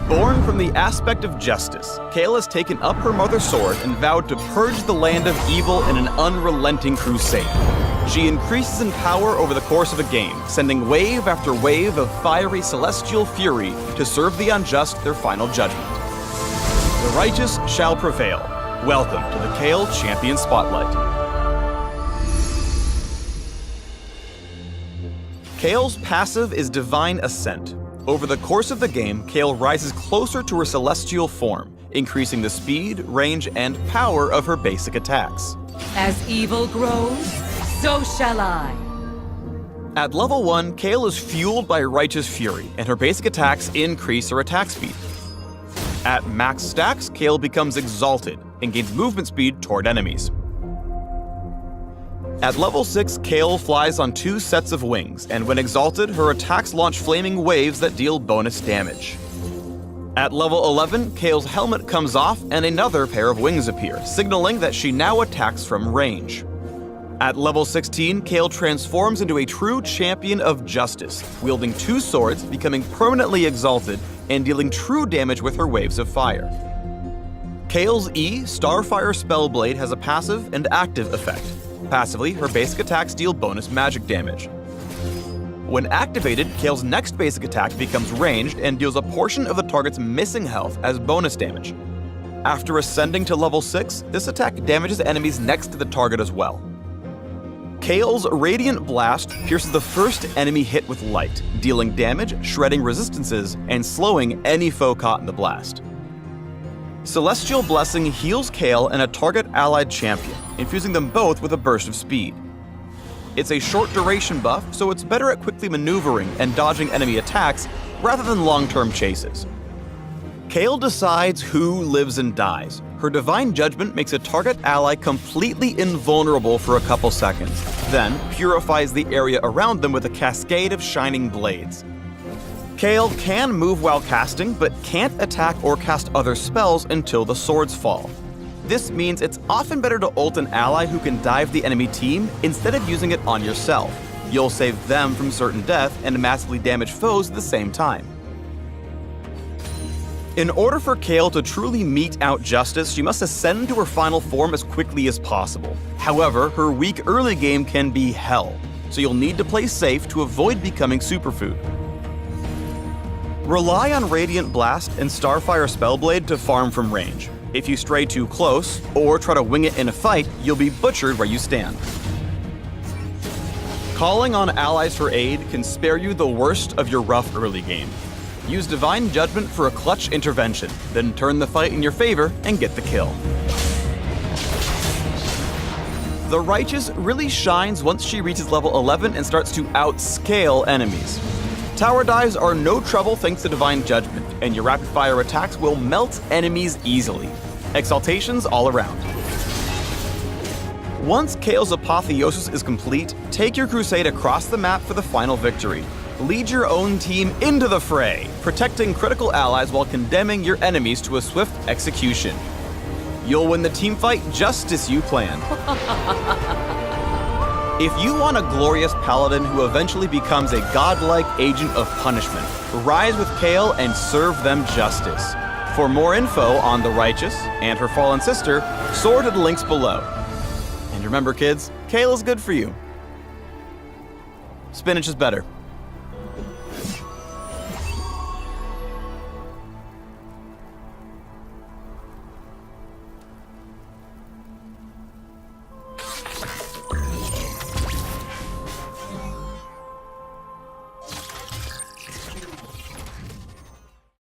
Born from the aspect of justice, Kayle has taken up her mother's sword and vowed to purge the land of evil in an unrelenting crusade. She increases in power over the course of a game, sending wave after wave of fiery celestial fury to serve the unjust their final judgment. The righteous shall prevail. Welcome to the Kayle Champion Spotlight. Kayle's passive is Divine Ascent. Over the course of the game, Kayle rises closer to her celestial form, increasing the speed, range, and power of her basic attacks. As evil grows, so shall I. At level 1, Kayle is fueled by righteous fury, and her basic attacks increase her attack speed. At max stacks, Kayle becomes exalted and gains movement speed toward enemies. At level 6, Kayle flies on 2 sets of wings, and when exalted, her attacks launch flaming waves that deal bonus damage. At level 11, Kayle's helmet comes off and another pair of wings appear, signaling that she now attacks from range. At level 16, Kayle transforms into a true champion of justice, wielding 2 swords, becoming permanently exalted, and dealing true damage with her waves of fire. Kayle's E, Starfire Spellblade, has a passive and active effect. Passively, her basic attacks deal bonus magic damage. When activated, Kayle's next basic attack becomes ranged and deals a portion of the target's missing health as bonus damage. After ascending to level 6, this attack damages enemies next to the target as well. Kayle's Radiant Blast pierces the first enemy hit with light, dealing damage, shredding resistances, and slowing any foe caught in the blast. Celestial Blessing heals Kayle and a target allied champion, infusing them both with a burst of speed. It's a short duration buff, so it's better at quickly maneuvering and dodging enemy attacks rather than long-term chases. Kayle decides who lives and dies. Her Divine Judgment makes a target ally completely invulnerable for a couple seconds, then purifies the area around them with a cascade of shining blades. Kayle can move while casting, but can't attack or cast other spells until the swords fall. This means it's often better to ult an ally who can dive the enemy team instead of using it on yourself. You'll save them from certain death and massively damage foes at the same time. In order for Kayle to truly mete out justice, she must ascend to her final form as quickly as possible. However, her weak early game can be hell, so you'll need to play safe to avoid becoming superfood. Rely on Radiant Blast and Starfire Spellblade to farm from range. If you stray too close, or try to wing it in a fight, you'll be butchered where you stand. Calling on allies for aid can spare you the worst of your rough early game. Use Divine Judgment for a clutch intervention, then turn the fight in your favor and get the kill. The Righteous really shines once she reaches level 11 and starts to outscale enemies. Tower dives are no trouble thanks to Divine Judgment, and your rapid-fire attacks will melt enemies easily. Exaltations all around. Once Kayle's apotheosis is complete, take your crusade across the map for the final victory. Lead your own team into the fray, protecting critical allies while condemning your enemies to a swift execution. You'll win the teamfight just as you planned. If you want a glorious paladin who eventually becomes a godlike agent of punishment, rise with Kayle and serve them justice. For more info on the Righteous and her fallen sister, soar to the links below. And remember kids, Kayle is good for you. Spinach is better.